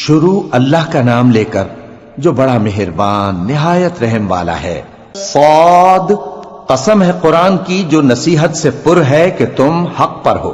شروع اللہ کا نام لے کر جو بڑا مہربان نہایت رحم والا ہے۔ صاد، قسم ہے قرآن کی جو نصیحت سے پر ہے کہ تم حق پر ہو،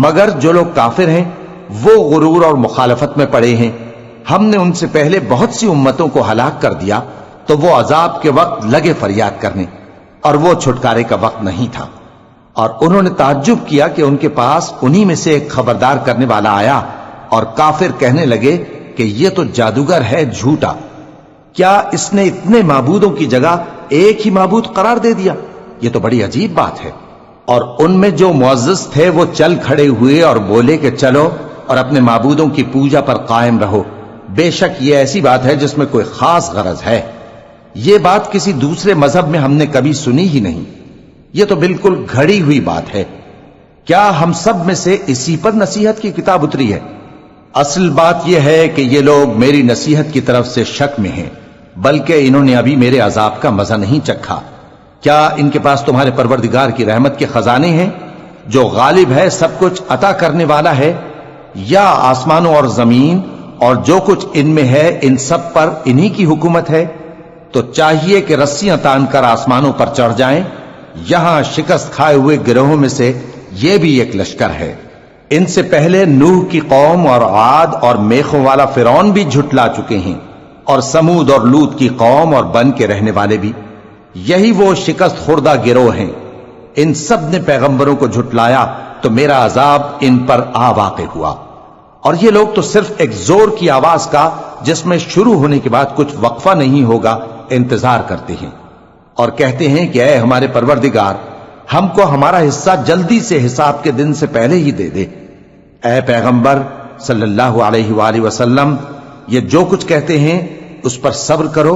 مگر جو لوگ کافر ہیں وہ غرور اور مخالفت میں پڑے ہیں۔ ہم نے ان سے پہلے بہت سی امتوں کو ہلاک کر دیا تو وہ عذاب کے وقت لگے فریاد کرنے، اور وہ چھٹکارے کا وقت نہیں تھا۔ اور انہوں نے تعجب کیا کہ ان کے پاس انہی میں سے ایک خبردار کرنے والا آیا، اور کافر کہنے لگے کہ یہ تو جادوگر ہے جھوٹا، کیا اس نے اتنے معبودوں کی جگہ ایک ہی معبود قرار دے دیا؟ یہ تو بڑی عجیب بات ہے۔ اور ان میں جو معزز تھے وہ چل کھڑے ہوئے اور بولے کہ چلو اور اپنے معبودوں کی پوجا پر قائم رہو، بے شک یہ ایسی بات ہے جس میں کوئی خاص غرض ہے۔ یہ بات کسی دوسرے مذہب میں ہم نے کبھی سنی ہی نہیں، یہ تو بالکل گھڑی ہوئی بات ہے۔ کیا ہم سب میں سے اسی پر نصیحت کی کتاب اتری ہے؟ اصل بات یہ ہے کہ یہ لوگ میری نصیحت کی طرف سے شک میں ہیں، بلکہ انہوں نے ابھی میرے عذاب کا مزہ نہیں چکھا۔ کیا ان کے پاس تمہارے پروردگار کی رحمت کے خزانے ہیں جو غالب ہے، سب کچھ عطا کرنے والا ہے؟ یا آسمانوں اور زمین اور جو کچھ ان میں ہے ان سب پر انہی کی حکومت ہے؟ تو چاہیے کہ رسیاں تان کر آسمانوں پر چڑھ جائیں۔ یہاں شکست کھائے ہوئے گروہوں میں سے یہ بھی ایک لشکر ہے۔ ان سے پہلے نوح کی قوم اور عاد اور میخوں والا فرعون بھی جھٹلا چکے ہیں، اور سمود اور لوط کی قوم اور بن کے رہنے والے بھی، یہی وہ شکست خوردہ گروہ ہیں۔ ان سب نے پیغمبروں کو جھٹلایا تو میرا عذاب ان پر آ واقع ہوا، اور یہ لوگ تو صرف ایک زور کی آواز کا جس میں شروع ہونے کے بعد کچھ وقفہ نہیں ہوگا انتظار کرتے ہیں، اور کہتے ہیں کہ اے ہمارے پروردگار، ہم کو ہمارا حصہ جلدی سے حساب کے دن سے پہلے ہی دے دے۔ اے پیغمبر صلی اللہ علیہ وآلہ وسلم، یہ جو کچھ کہتے ہیں اس پر صبر کرو،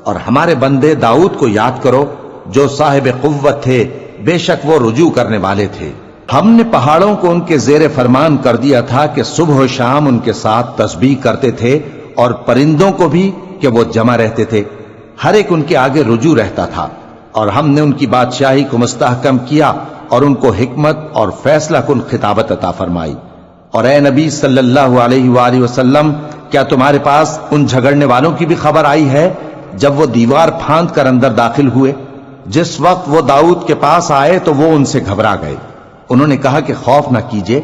اور ہمارے بندے داؤد کو یاد کرو جو صاحب قوت تھے، بے شک وہ رجوع کرنے والے تھے۔ ہم نے پہاڑوں کو ان کے زیر فرمان کر دیا تھا کہ صبح و شام ان کے ساتھ تسبیح کرتے تھے، اور پرندوں کو بھی کہ وہ جمع رہتے تھے، ہر ایک ان کے آگے رجوع رہتا تھا۔ اور ہم نے ان کی بادشاہی کو مستحکم کیا اور ان کو حکمت اور فیصلہ کن خطابت عطا فرمائی۔ اور اے نبی صلی اللہ علیہ وآلہ وسلم، کیا تمہارے پاس ان جھگڑنے والوں کی بھی خبر آئی ہے جب وہ دیوار پھاند کر اندر داخل ہوئے؟ جس وقت وہ داؤد کے پاس آئے تو وہ ان سے گھبرا گئے۔ انہوں نے کہا کہ خوف نہ کیجیے،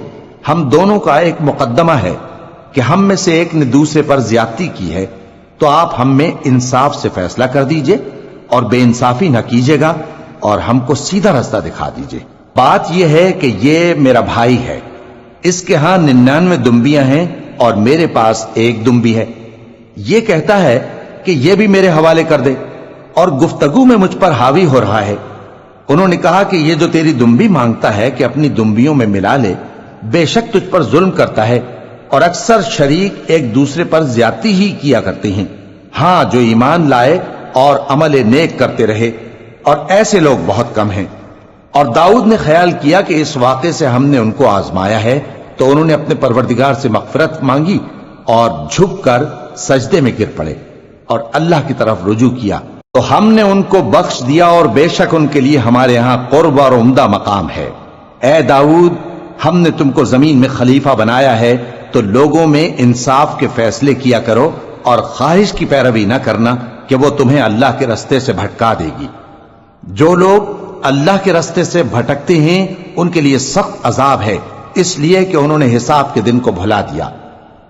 ہم دونوں کا ایک مقدمہ ہے کہ ہم میں سے ایک نے دوسرے پر زیادتی کی ہے، تو آپ ہم میں انصاف سے فیصلہ کر دیجئے اور بے انصافی نہ کیجیے گا، اور ہم کو سیدھا راستہ دکھا دیجئے۔ بات یہ ہے کہ یہ میرا بھائی ہے، اس کے ہاں 99 دمبیاں ہیں اور میرے پاس ایک دمبی ہے۔ یہ کہتا ہے کہ یہ بھی میرے حوالے کر دے، اور گفتگو میں مجھ پر حاوی ہو رہا ہے۔ انہوں نے کہا کہ یہ جو تیری دمبی مانگتا ہے کہ اپنی دمبیوں میں ملا لے، بے شک تجھ پر ظلم کرتا ہے، اور اکثر شریک ایک دوسرے پر زیادتی ہی کیا کرتے ہیں۔ ہاں، جو ایمان لائے اور عمل نیک کرتے رہے، اور ایسے لوگ بہت کم ہیں۔ اور داؤد نے خیال کیا کہ اس واقعے سے ہم نے ان کو آزمایا ہے، تو انہوں نے اپنے پروردگار سے مغفرت مانگی اور جھک کر سجدے میں گر پڑے اور اللہ کی طرف رجوع کیا، تو ہم نے ان کو بخش دیا، اور بے شک ان کے لیے ہمارے ہاں قرب اور عمدہ مقام ہے۔ اے داؤد، ہم نے تم کو زمین میں خلیفہ بنایا ہے، تو لوگوں میں انصاف کے فیصلے کیا کرو، اور خواہش کی پیروی نہ کرنا کہ وہ تمہیں اللہ کے رستے سے بھٹکا دے گی۔ جو لوگ اللہ کے رستے سے بھٹکتے ہیں ان کے لیے سخت عذاب ہے، اس لیے کہ انہوں نے حساب کے دن کو بھلا دیا۔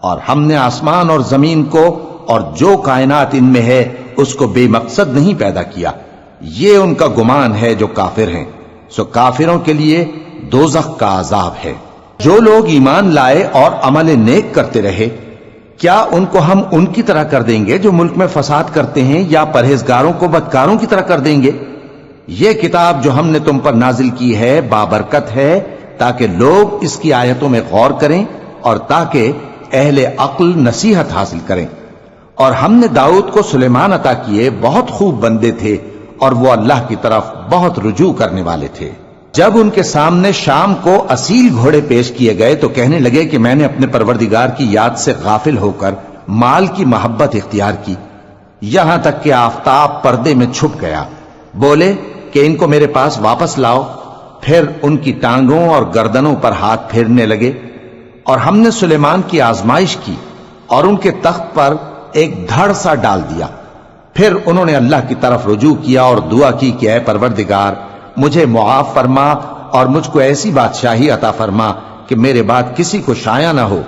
اور ہم نے آسمان اور زمین کو اور جو کائنات ان میں ہے اس کو بے مقصد نہیں پیدا کیا، یہ ان کا گمان ہے جو کافر ہیں، سو کافروں کے لیے دوزخ کا عذاب ہے۔ جو لوگ ایمان لائے اور عمل نیک کرتے رہے، کیا ان کو ہم ان کی طرح کر دیں گے جو ملک میں فساد کرتے ہیں، یا پرہیزگاروں کو بدکاروں کی طرح کر دیں گے؟ یہ کتاب جو ہم نے تم پر نازل کی ہے بابرکت ہے، تاکہ لوگ اس کی آیتوں میں غور کریں اور تاکہ اہل عقل نصیحت حاصل کریں۔ اور ہم نے داؤد کو سلیمان عطا کیے، بہت خوب بندے تھے، اور وہ اللہ کی طرف بہت رجوع کرنے والے تھے۔ جب ان کے سامنے شام کو اصیل گھوڑے پیش کیے گئے تو کہنے لگے کہ میں نے اپنے پروردگار کی یاد سے غافل ہو کر مال کی محبت اختیار کی، یہاں تک کہ آفتاب پردے میں چھپ گیا۔ بولے کہ ان کو میرے پاس واپس لاؤ۔ پھر ان کی ٹانگوں اور گردنوں پر ہاتھ پھیرنے لگے۔ اور ہم نے سلیمان کی آزمائش کی اور ان کے تخت پر ایک دھڑ سا ڈال دیا۔ پھر انہوں نے اللہ کی طرف رجوع کیا اور دعا کی کہ اے پروردگار مجھے معاف فرما اور مجھ کو ایسی بادشاہی عطا فرما کہ میرے بعد کسی کو شایع نہ ہو،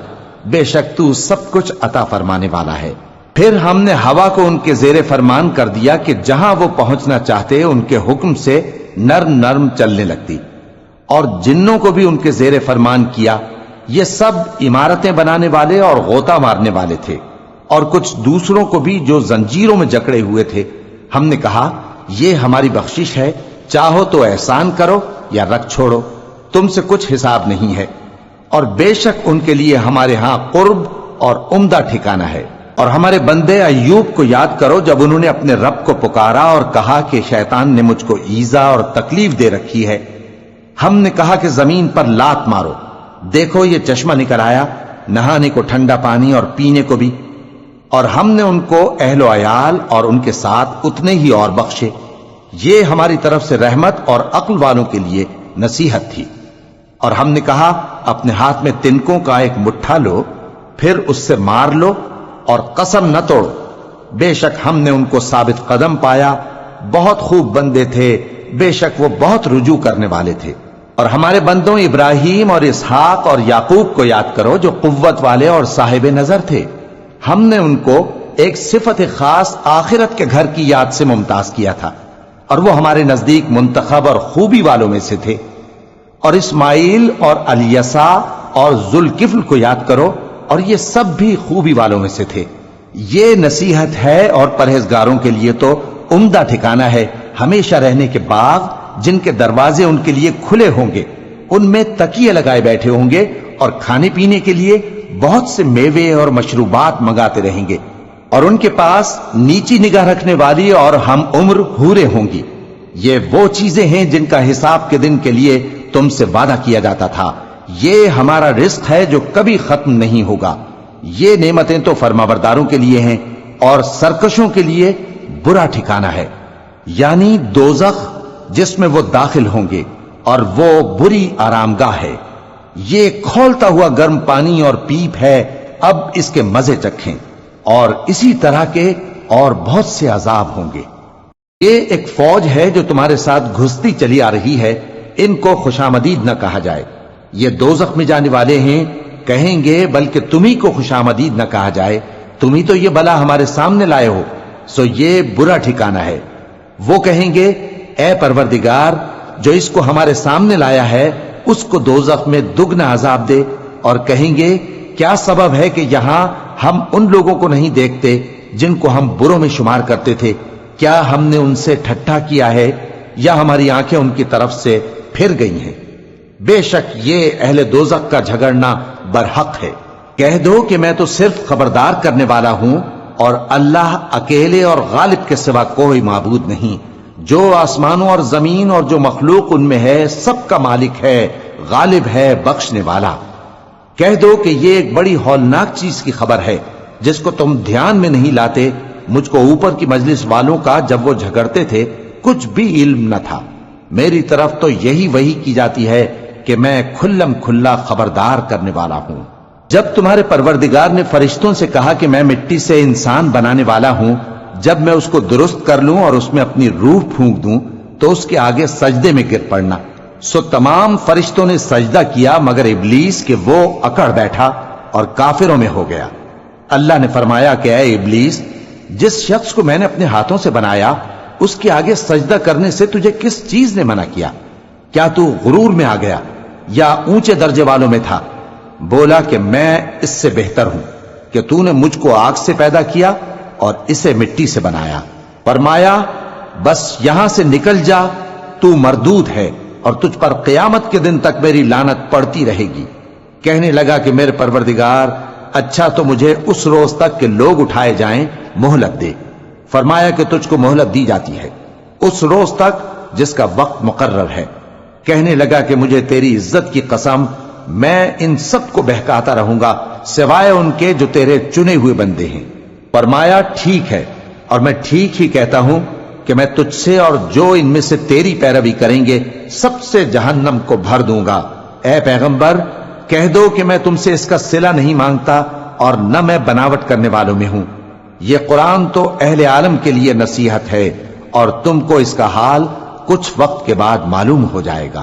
بے شک تو سب کچھ عطا فرمانے والا ہے۔ پھر ہم نے ہوا کو ان کے زیر فرمان کر دیا کہ جہاں وہ پہنچنا چاہتے ان کے حکم سے نرم نرم چلنے لگتی، اور جنوں کو بھی ان کے زیر فرمان کیا۔ یہ سب عمارتیں بنانے والے اور غوطہ مارنے والے تھے، اور کچھ دوسروں کو بھی جو زنجیروں میں جکڑے ہوئے تھے۔ ہم نے کہا یہ ہماری بخشش ہے، چاہو تو احسان کرو یا رکھ چھوڑو، تم سے کچھ حساب نہیں ہے، اور بے شک ان کے لیے ہمارے ہاں قرب اور عمدہ ٹھکانہ ہے۔ اور ہمارے بندے ایوب کو یاد کرو جب انہوں نے اپنے رب کو پکارا اور کہا کہ شیطان نے مجھ کو ایذا اور تکلیف دے رکھی ہے۔ ہم نے کہا کہ زمین پر لات مارو، دیکھو یہ چشمہ نکل آیا، نہانے کو ٹھنڈا پانی اور پینے کو بھی، اور ہم نے ان کو اہل و عیال اور ان کے ساتھ اتنے ہی اور بخشے۔ یہ ہماری طرف سے رحمت اور عقل والوں کے لیے نصیحت تھی۔ اور ہم نے کہا اپنے ہاتھ میں تنکوں کا ایک مٹھا لو، پھر اس سے مار لو اور قسم نہ توڑو، بے شک ہم نے ان کو ثابت قدم پایا، بہت خوب بندے تھے، بے شک وہ بہت رجوع کرنے والے تھے۔ اور ہمارے بندوں ابراہیم اور اسحاق اور یعقوب کو یاد کرو جو قوت والے اور صاحب نظر تھے۔ ہم نے ان کو ایک صفت خاص آخرت کے گھر کی یاد سے ممتاز کیا تھا، اور وہ ہمارے نزدیک منتخب اور خوبی والوں میں سے تھے۔ اور اسماعیل اور الیسع اور ذوالکفل کو یاد کرو، اور یہ سب بھی خوبی والوں میں سے تھے۔ یہ نصیحت ہے اور پرہیزگاروں کے لیے تو عمدہ ٹھکانہ ہے، ہمیشہ رہنے کے باغ جن کے دروازے ان کے لیے کھلے ہوں گے، ان میں تکیے لگائے بیٹھے ہوں گے، اور کھانے پینے کے لیے بہت سے میوے اور مشروبات منگاتے رہیں گے، اور ان کے پاس نیچی نگاہ رکھنے والی اور ہم عمر حوریں ہوں گی۔ یہ وہ چیزیں ہیں جن کا حساب کے دن کے لیے تم سے وعدہ کیا جاتا تھا، یہ ہمارا رزق ہے جو کبھی ختم نہیں ہوگا۔ یہ نعمتیں تو فرمانبرداروں کے لیے ہیں، اور سرکشوں کے لیے برا ٹھکانہ ہے، یعنی دوزخ جس میں وہ داخل ہوں گے، اور وہ بری آرامگاہ ہے۔ یہ کھولتا ہوا گرم پانی اور پیپ ہے، اب اس کے مزے چکھیں، اور اسی طرح کے اور بہت سے عذاب ہوں گے۔ یہ ایک فوج ہے جو تمہارے ساتھ گھستی چلی آ رہی ہے، ان کو خوشامدید نہ کہا جائے۔ یہ دوزخ میں جانے والے ہیں، کہیں گے بلکہ تمہیں کو خوشامدید نہ کہا جائے، تمہیں تو یہ بلا ہمارے سامنے لائے ہو، سو یہ برا ٹھکانہ ہے۔ وہ کہیں گے اے پروردگار جو اس کو ہمارے سامنے لایا ہے اس کو دوزخ میں دگنا عذاب دے، اور کہیں گے کیا سبب ہے کہ یہاں ہم ان لوگوں کو نہیں دیکھتے جن کو ہم بروں میں شمار کرتے تھے؟ کیا ہم نے ان سے ٹھٹھا کیا ہے یا ہماری آنکھیں ان کی طرف سے پھر گئی ہیں؟ بے شک یہ اہل دوزخ کا جھگڑنا برحق ہے۔ کہہ دو کہ میں تو صرف خبردار کرنے والا ہوں، اور اللہ اکیلے اور غالب کے سوا کوئی معبود نہیں، جو آسمانوں اور زمین اور جو مخلوق ان میں ہے سب کا مالک ہے، غالب ہے، بخشنے والا۔ کہہ دو کہ یہ ایک بڑی ہولناک چیز کی خبر ہے جس کو تم دھیان میں نہیں لاتے۔ مجھ کو اوپر کی مجلس والوں کا جب وہ جھگڑتے تھے کچھ بھی علم نہ تھا، میری طرف تو یہی وحی کی جاتی ہے کہ میں کھلم کھلا خبردار کرنے والا ہوں۔ جب تمہارے پروردگار نے فرشتوں سے کہا کہ میں مٹی سے انسان بنانے والا ہوں، جب میں اس کو درست کر لوں اور اس میں اپنی روح پھونک دوں تو اس کے آگے سجدے میں گر پڑنا، سو تمام فرشتوں نے سجدہ کیا مگر ابلیس کہ وہ اکڑ بیٹھا اور کافروں میں ہو گیا۔ اللہ نے فرمایا کہ اے ابلیس، جس شخص کو میں نے اپنے ہاتھوں سے بنایا اس کے آگے سجدہ کرنے سے تجھے کس چیز نے منع کیا؟ کیا تو غرور میں آ گیا یا اونچے درجے والوں میں تھا؟ بولا کہ میں اس سے بہتر ہوں کہ تو نے مجھ کو آگ سے پیدا کیا اور اسے مٹی سے بنایا۔ فرمایا بس یہاں سے نکل جا، تو مردود ہے اور تجھ پر قیامت کے دن تک میری لعنت پڑتی رہے گی۔ کہنے لگا کہ میرے پروردگار، اچھا تو مجھے اس روز تک کہ لوگ اٹھائے جائیں مہلت دے۔ فرمایا کہ تجھ کو مہلت دی جاتی ہے اس روز تک جس کا وقت مقرر ہے۔ کہنے لگا کہ مجھے تیری عزت کی قسم، میں ان سب کو بہکاتا رہوں گا سوائے ان کے جو تیرے چنے ہوئے بندے ہیں۔ فرمایا ٹھیک ہے، اور میں ٹھیک ہی کہتا ہوں کہ میں تجھ سے اور جو ان میں سے تیری پیروی کریں گے سب سے جہنم کو بھر دوں گا۔ اے پیغمبر، کہہ دو کہ میں تم سے اس کا صلہ نہیں مانگتا اور نہ میں بناوٹ کرنے والوں میں ہوں۔ یہ قرآن تو اہل عالم کے لیے نصیحت ہے، اور تم کو اس کا حال کچھ وقت کے بعد معلوم ہو جائے گا۔